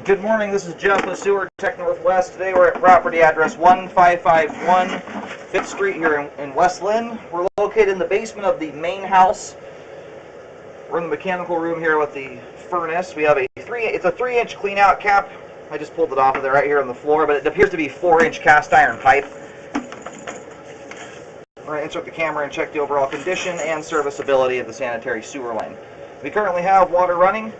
Good morning, this is Jeff with Sewer Tech Northwest. Today we're at property address 1551 5th Street here in West Lynn. We're located in the basement of the main house. We're in the mechanical room here with the furnace. We have it's a 3-inch clean out cap. I just pulled it off of there right here on the floor, but it appears to be 4-inch cast iron pipe. We're going to insert the camera and check the overall condition and serviceability of the sanitary sewer line. We currently have water running.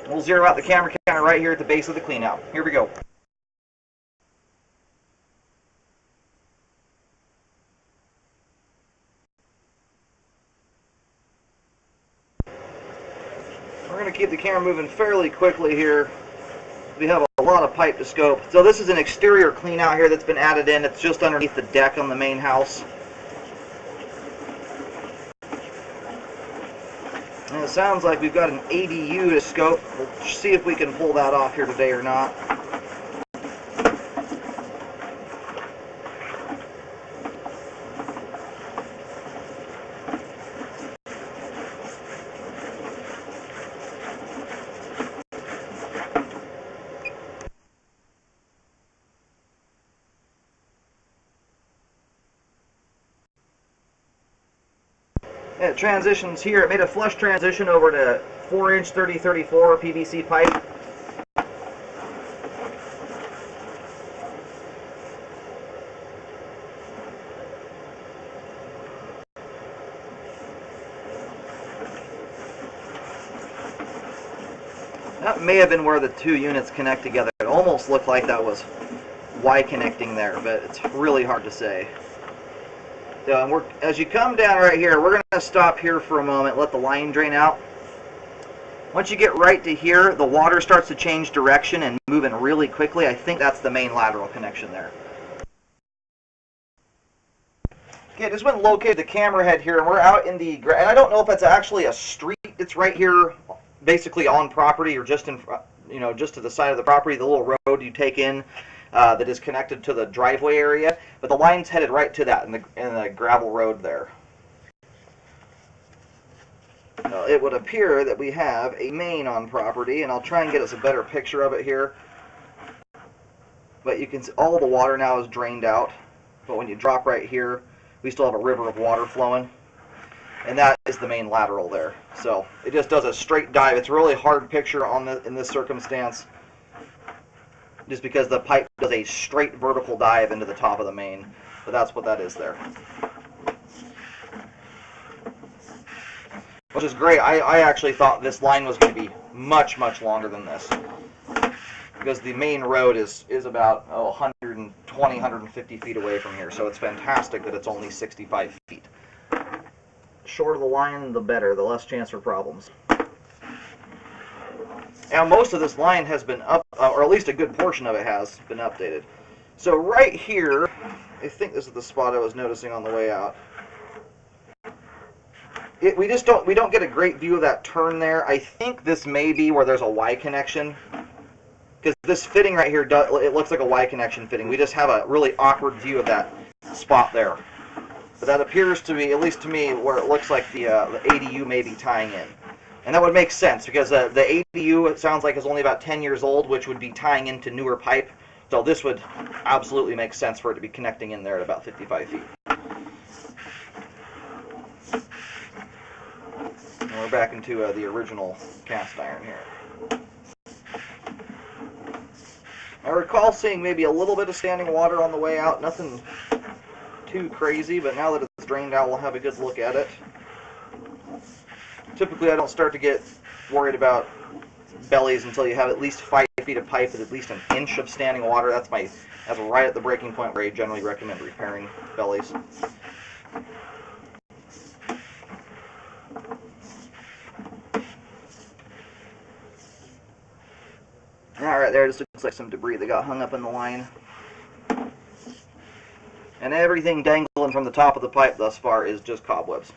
We'll zero out the camera counter right here at the base of the cleanout. Here we go. We're going to keep the camera moving fairly quickly here. We have a lot of pipe to scope. So this is an exterior cleanout here that's been added in. It's just underneath the deck on the main house. And it sounds like we've got an ADU to scope. We'll see if we can pull that off here today or not. It transitions here. It made a flush transition over to 4-inch 3034 PVC pipe. That may have been where the two units connect together. It almost looked like that was Y connecting there, but it's really hard to say. So as you come down right here, we're going to stop here for a moment, let the line drain out. Once you get right to here, the water starts to change direction and moving really quickly. I think that's the main lateral connection there. Okay, just went and located the camera head here, and we're out in the, and I don't know if it's actually a street that's right here, basically on property, or just in, just to the side of the property, the little road you take in. That is connected to the driveway area, but the line's headed right to that in the gravel road there. Now, it would appear that we have a main on property, and I'll try and get us a better picture of it here. But you can see all the water now is drained out, but when you drop right here, we still have a river of water flowing, and that is the main lateral there. So it just does a straight dive. It's a really hard picture in this circumstance, just because the pipe does a straight vertical dive into the top of the main. But that's what that is there. Which is great. I actually thought this line was going to be much, much longer than this, because the main road is about 120, 150 feet away from here. So it's fantastic that it's only 65 feet. The shorter the line, the better, the less chance for problems. Now most of this line has been up, or at least a good portion of it has been updated. So right here, I think this is the spot I was noticing on the way out. We don't get a great view of that turn there. I think this may be where there's a Y connection, because this fitting right here, it looks like a Y connection fitting. We just have a really awkward view of that spot there. But that appears to be, at least to me, where it looks like the ADU may be tying in. And that would make sense, because the ADU, it sounds like, is only about 10 years old, which would be tying into newer pipe. So this would absolutely make sense for it to be connecting in there at about 55 feet. And we're back into the original cast iron here. I recall seeing maybe a little bit of standing water on the way out. Nothing too crazy, but now that it's drained out, we'll have a good look at it. Typically, I don't start to get worried about bellies until you have at least 5 feet of pipe with at least an inch of standing water. That's right at the breaking point where I generally recommend repairing bellies. Alright, there just looks like some debris that got hung up in the line. And everything dangling from the top of the pipe thus far is just cobwebs.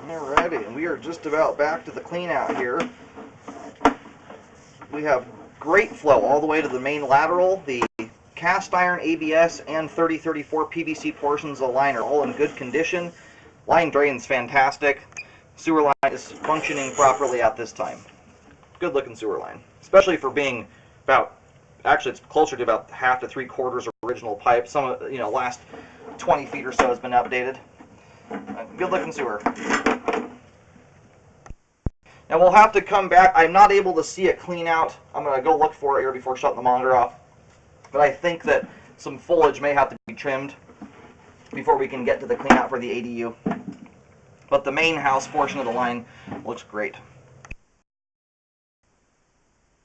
Alrighty, and we we are just about back to the clean out here. We have great flow all the way to the main lateral. The cast iron, ABS, and 3034 PVC portions of the line are all in good condition. Line drains fantastic. Sewer line is functioning properly at this time. Good looking sewer line, especially for being about, actually it's closer to about half to 3/4 original pipe. Some of, last 20 feet or so has been updated. Good looking sewer. Now we'll have to come back. I'm not able to see it clean out. I'm going to go look for it here before shutting the monitor off. But I think that some foliage may have to be trimmed before we can get to the clean out for the ADU. But the main house portion of the line looks great.